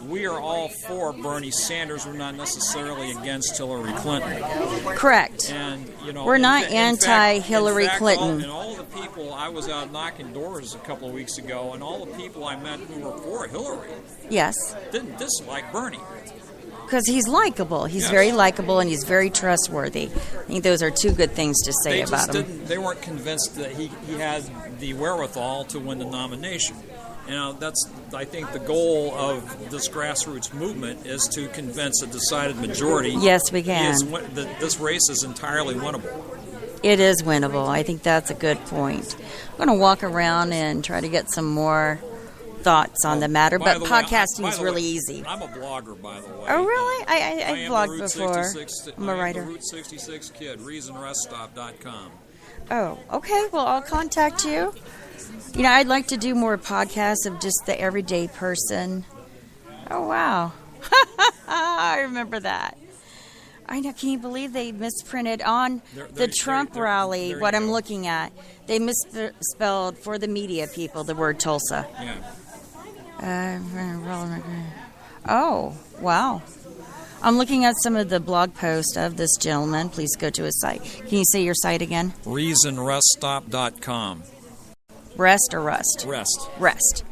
we are all for Bernie Sanders. We're not necessarily against Hillary Clinton. Correct. And we're not anti-Hillary Clinton. And all the people, I was out knocking doors a couple of weeks ago, and all the people I met who were for Hillary, yes, didn't dislike Bernie. Because he's likable. He's very likable, and he's very trustworthy. I think those are two good things to say about him. They weren't convinced that he had the wherewithal to win the nomination. That's, I think, the goal of this grassroots movement is to convince a decided majority. Yes, we can. That this race is entirely winnable. It is winnable. I think that's a good point. I'm going to walk around and try to get some more thoughts on the matter, but podcasting is really easy. I'm a blogger, by the way. Oh, really? I've blogged before. I'm a writer. I am the Route 66 kid, reasonreststop.com. Oh, okay. Well, I'll contact you. I'd like to do more podcasts of just the everyday person. Oh, wow. I remember that. I know. Can you believe they misprinted on the Trump rally, what I'm looking at? They misspelled for the media people the word Tulsa. Yeah. Oh, wow. I'm looking at some of the blog posts of this gentleman. Please go to his site. Can you say your site again? reasonreststop.com. Rest or rust? Rest. Rest.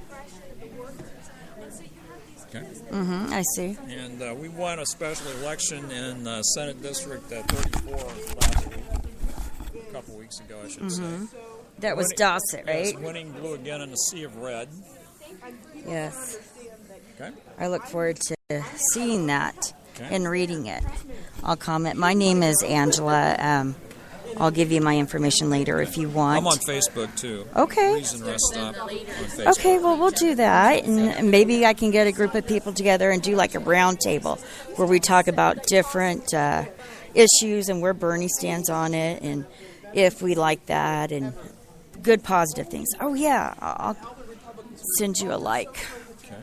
Okay. I see. And we won a special election in Senate District 34 last week. A couple weeks ago, I should say. That was Dossett, right? Yes, winning blue again in a sea of red. Yes. Okay. I look forward to seeing that and reading it. I'll comment. My name is Angela. I'll give you my information later if you want. I'm on Facebook, too. Okay. Reason Rest Stop on Facebook. Okay, well, we'll do that. And maybe I can get a group of people together and do like a round table where we talk about different issues and where Bernie stands on it and if we like that and good positive things. Oh, yeah. I'll send you a like. Okay.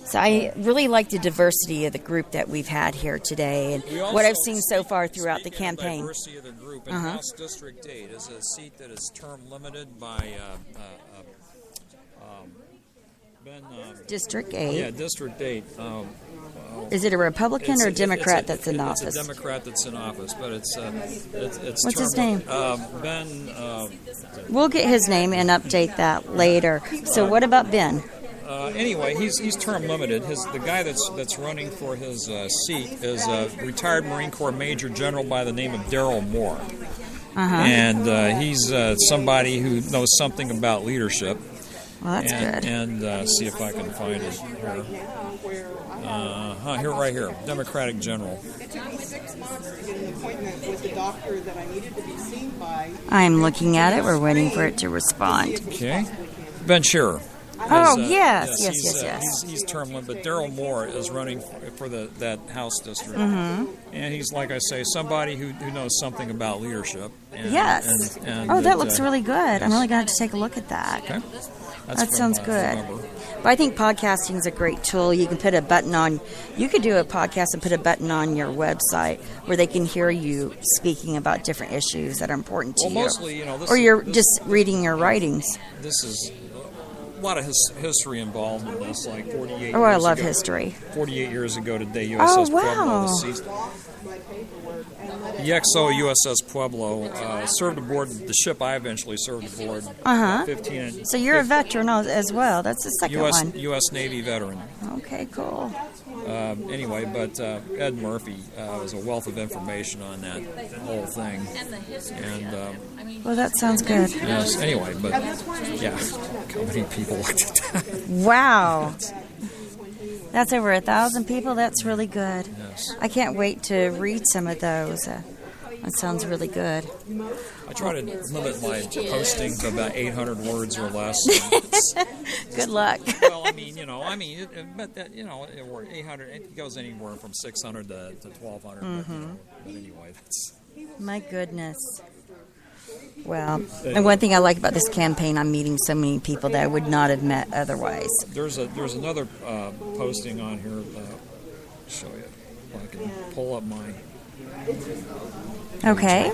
So I really like the diversity of the group that we've had here today and what I've seen so far throughout the campaign. The diversity of the group in House District 8 is a seat that is term limited by Ben. District 8? Yeah, District 8. Is it a Republican or a Democrat that's in office? It's a Democrat that's in office, but it's what's his name? Ben. We'll get his name and update that later. So what about Ben? Anyway, he's term limited. The guy that's running for his seat is a retired Marine Corps Major General by the name of Daryl Moore, and he's somebody who knows something about leadership. Well, that's good. And see if I can find it here. Right here, Democratic General. It took me 6 months to get an appointment with the doctor that I needed to be seen by. I'm looking at it. We're waiting for it to respond. Okay, Ben Shearer. Yes. He's term limited, but Daryl Moore is running for that House district, and he's, like I say, somebody who knows something about leadership. And, yes. And that looks really good. Yes. I'm really going to take a look at that. Okay. That sounds good. But I think podcasting is a great tool. You can put a button on. You could do a podcast and put a button on your website where they can hear you speaking about different issues that are important to you. Mostly, or you're just reading your writings. This is a lot of history involved in this, like 48 years ago. Oh, I love history. 48 years ago today, USS Pueblo was seized. The XO USS Pueblo served aboard the ship I eventually served aboard. 15. So you're a veteran as well. That's the second one. U.S. Navy veteran. Okay, cool. Anyway, but Ed Murphy was a wealth of information on that whole thing. And well, that sounds good. Yes. Anyway, but yeah, how many people looked at that? Wow. That's over 1,000 people. That's really good. Yes. I can't wait to read some of those. That sounds really good. I try to limit my posting to about 800 words or less. Good luck. Well, but that, 800. It goes anywhere from 600 to 1,200. But anyway, that's. My goodness. Well, and one thing I like about this campaign, I'm meeting so many people that I would not have met otherwise. There's another posting on here. I'll show you. If I can pull up my Okay.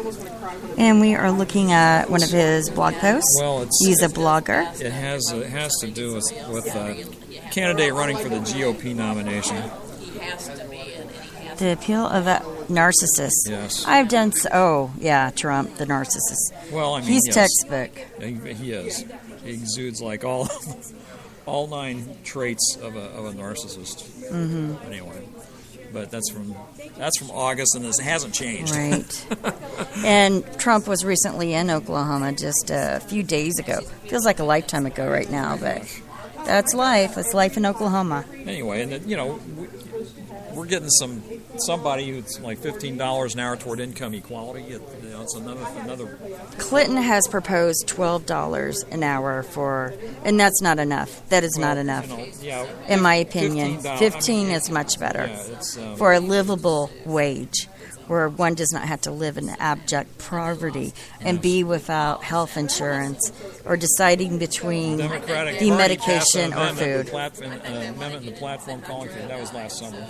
And we are looking at one of his blog posts. Well, he's a blogger. It has to do with a candidate running for the GOP nomination. The appeal of a narcissist. Yes. I've done Trump, the narcissist. Well, I mean, he's yes. textbook. He is. He exudes like all 9 traits of a narcissist. Mm-hmm. Anyway, but that's from August, and this hasn't changed. Right. And Trump was recently in Oklahoma just a few days ago. Feels like a lifetime ago right now, but that's life. It's life in Oklahoma. Anyway, and we're getting somebody who's like $15 an hour toward income equality. It's another. Clinton has proposed $12 an hour and that's not enough. That is not enough. In my opinion, 15 is much better for a livable wage, where one does not have to live in abject poverty and be without health insurance or deciding between the medication or food. Amendment in the platform calling for that was last summer.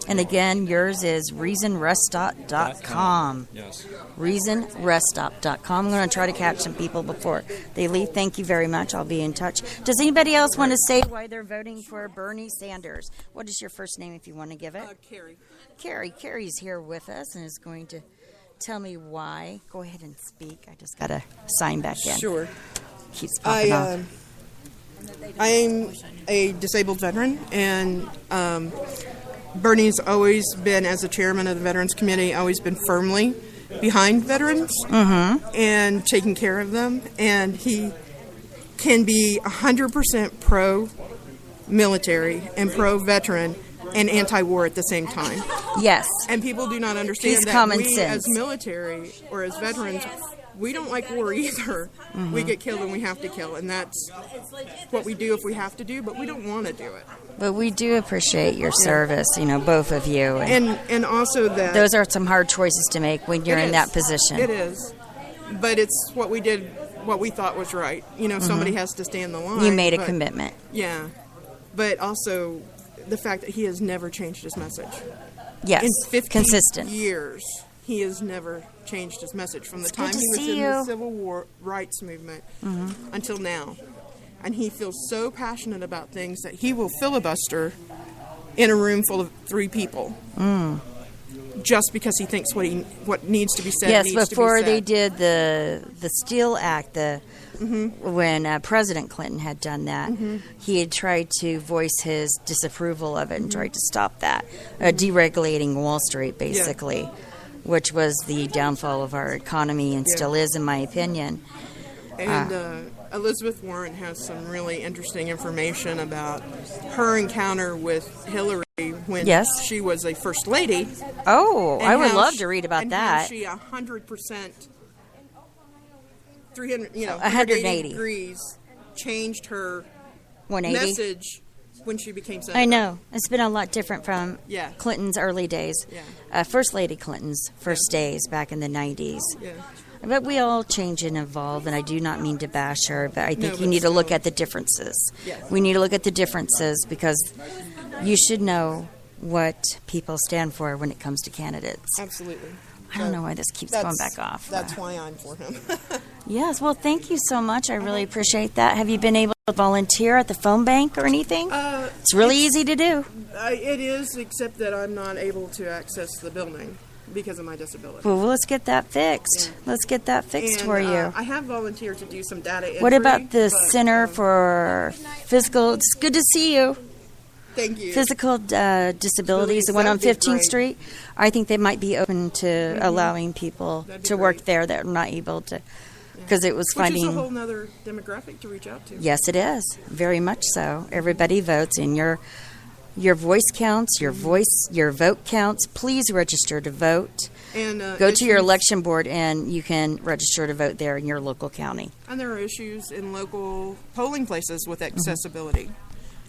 And again, yours is reasonreststop.com. Yes. reasonreststop.com. I'm going to try to catch some people before they leave. Thank you very much. I'll be in touch. Does anybody else want to say why they're voting for Bernie Sanders? What is your first name if you want to give it? Carrie. Carrie's here with us and is going to tell me why. Go ahead and speak. I just got to sign back in. Sure. Keeps popping off. I'm a disabled veteran, and Bernie's always been, as the chairman of the Veterans Committee, always been firmly behind veterans and taking care of them. And he can be 100% pro-military and pro-veteran and anti-war at the same time. Yes. And people do not understand He's that common we, sense. as military or as veterans, we don't like war either. We get killed and we have to kill, and that's what we do if we have to do, but we don't want to do it. But we do appreciate your service, both of you. And also that... Those are some hard choices to make when you're in that position. It is. But it's what we did, what we thought was right. Somebody has to stand the line. You made a commitment. Yeah. But also the fact that he has never changed his message. Yes. In 50 consistent years, he has never changed his message from the It's time good to he was see in you. the civil rights movement until now. And he feels so passionate about things that he will filibuster in a room full of 3 people. Just because he thinks what needs to be said yes, needs before to be said. they did the Steele Act, when President Clinton had done that, he had tried to voice his disapproval of it and tried to stop that, deregulating Wall Street, basically, which was the downfall of our economy and still is, in my opinion. And Elizabeth Warren has some really interesting information about her encounter with Hillary when she was a first lady. Oh, I would love to read about that. How she 100%, 180 180 degrees changed her 180 message when she became senator. I know. It's been a lot different from Yeah. Clinton's early days. Yeah. First Lady Clinton's first days back in the 90s. Yeah. But we all change and evolve, and I do not mean to bash her, but I think No, you but need to look still. at the differences. Yes. We need to look at the differences because you should know what people stand for when it comes to candidates. Absolutely. I don't know why this keeps going back off. That's why I'm for him. Yes, well, thank you so much. I really appreciate that. Have you been able to volunteer at the phone bank or anything? It's really easy to do. It is, except that I'm not able to access the building because of my disability. Well, let's get that fixed. Yeah. Let's get that fixed And, for you. I have volunteered to do some data entry. What about the but, Center for Physical... It's good to see you. Thank you. Physical disabilities, the one on That'd be 15th great. Street. I think they might be open to allowing people That'd be to work great. there that are not able to... Because it was Which finding... is a whole other demographic to reach out to. Yes, it is. Very much so. Everybody votes, and your voice counts, your vote counts. Please register to vote. And Go to your issues- election board, and you can register to vote there in your local county. And there are issues in local polling places with accessibility.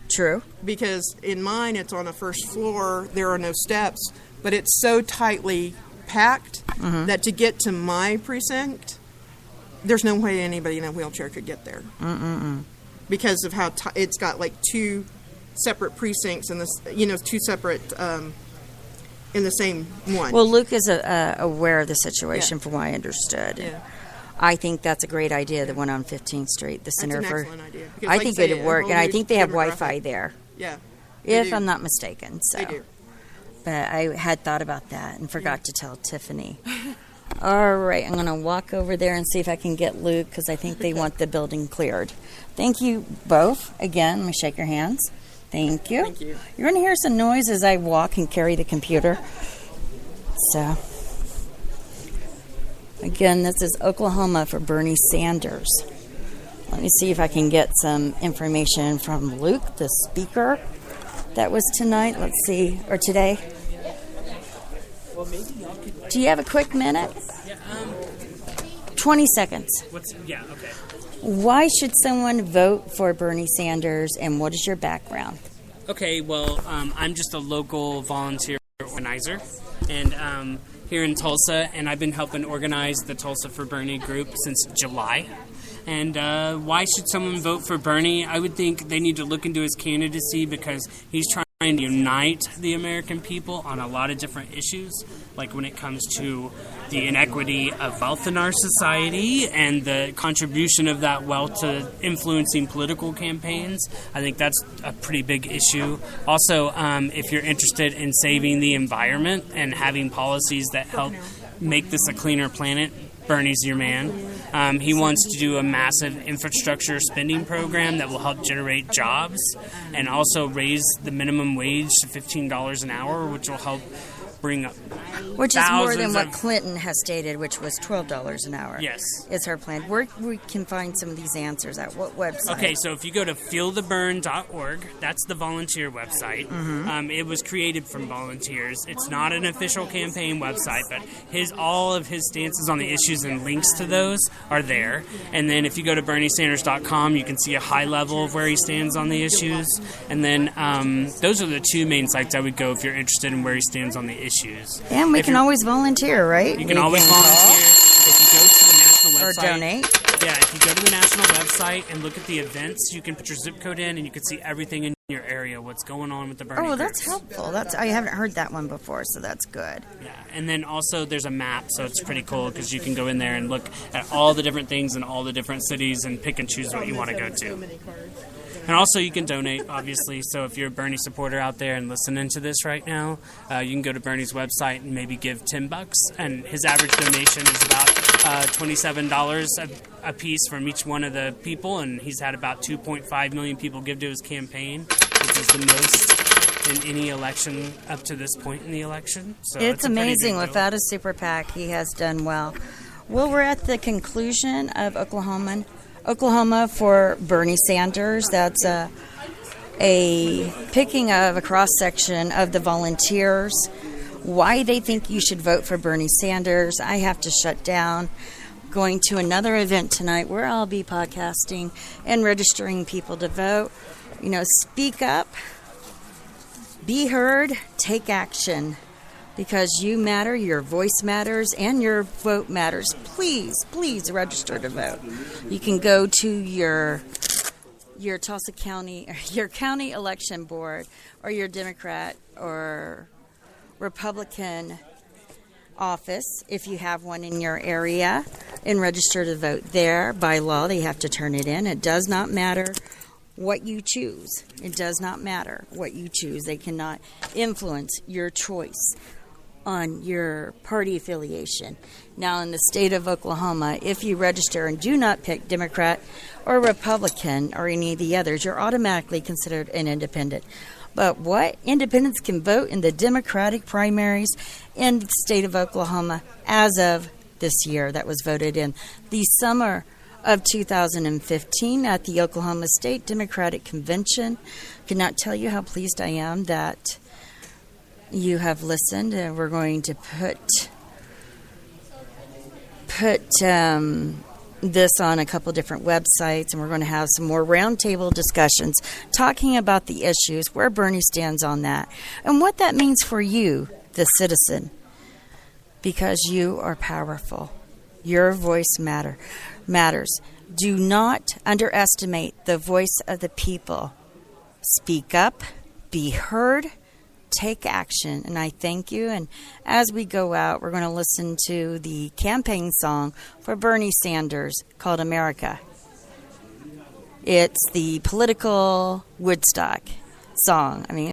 True. Because in mine, it's on a first floor. There are no steps, but it's so tightly packed that to get to my precinct, there's no way anybody in a wheelchair could get there. Because of how it's got like 2 separate precincts and this, 2 separate in the same one. Well, Luke is aware of the situation, Yeah. from what I understood. Yeah. I think that's a great idea, the one on 15th Street, the Center That's an for... excellent idea. Because, I like think you say, it'd work, a and whole I new think they have demographic. Wi-Fi there, Yeah. They if do. I'm not mistaken. So. They do. But I had thought about that and forgot to tell Tiffany. All right, I'm going to walk over there and see if I can get Luke, because I think they want the building cleared. Thank you both. Again, let me shake your hands. Thank you. Thank you. You're going to hear some noise as I walk and carry the computer. So, again, this is Oklahoma for Bernie Sanders. Let me see if I can get some information from Luke, the speaker that was tonight. Let's see, or today. Do you have a quick minute? 20 seconds. Okay. Why should someone vote for Bernie Sanders, and what is your background? Okay, well, I'm just a local volunteer organizer, and here in Tulsa, and I've been helping organize the Tulsa for Bernie group since July. And why should someone vote for Bernie? I would think they need to look into his candidacy because he's trying to unite the American people on a lot of different issues, like when it comes to the inequity of wealth in our society and the contribution of that wealth to influencing political campaigns. I think that's a pretty big issue. Also, if you're interested in saving the environment and having policies that help make this a cleaner planet, Bernie's your man. He wants to do a massive infrastructure spending program that will help generate jobs and also raise the minimum wage to $15 an hour, which will help bring up Which is more than thousands what of- Clinton has stated, which was $12 an hour. Yes. Is her plan. Where we can find some of these answers at what website? Okay, so if you go to feeltheburn.org, that's the volunteer website. It was created from volunteers. It's not an official campaign website, but all of his stances on the issues and links to those are there. And then if you go to berniesanders.com, you can see a high level of where he stands on the issues. And then those are the two main sites I would go if you're interested in where he stands on the issues. And we If can you're- always volunteer, right? You can always volunteer. If you go to the national Or website. donate. Yeah, if you go to the national website and look at the events, you can put your zip code in and you can see everything in your area, what's going on with the Bernie Oh, that's groups. helpful. I haven't heard that one before, so that's good. Yeah, and then also there's a map, so it's pretty cool because you can go in there and look at all the different things in all the different cities and pick and choose what you want to go to. And also you can donate, obviously, so if you're a Bernie supporter out there and listening to this right now, you can go to Bernie's website and maybe give $10, and his average donation is about $27 a piece from each one of the people, and he's had about 2.5 million people give to his campaign, which is the most in any election up to this point in the election. So It's a pretty amazing. big deal. Without a super PAC, he has done well. Well, we're at the conclusion of Oklahoma for Bernie Sanders. That's a picking of a cross-section of the volunteers, why they think you should vote for Bernie Sanders. I have to shut down. Going to another event tonight where I'll be podcasting and registering people to vote. Speak up, be heard, take action. Because you matter, your voice matters, and your vote matters. Please, please register to vote. You can go to your Tulsa County, your county election board, or your Democrat or Republican office, if you have one in your area, and register to vote there. By law, they have to turn it in. It does not matter what you choose. It does not matter what you choose. They cannot influence your choice on your party affiliation. Now, in the state of Oklahoma, if you register and do not pick Democrat or Republican or any of the others, you're automatically considered an independent. But what? Independents can vote in the Democratic primaries in the state of Oklahoma as of this year. That was voted in the summer of 2015 at the Oklahoma State Democratic Convention. Cannot tell you how pleased I am that you have listened. We're going to put this on a couple different websites, and we're going to have some more roundtable discussions talking about the issues, where Bernie stands on that, and what that means for you, the citizen, because you are powerful. Your voice matters. Do not underestimate the voice of the people. Speak up, be heard, take action, and I thank you. And as we go out, we're going to listen to the campaign song for Bernie Sanders called America. It's the political Woodstock song. I mean,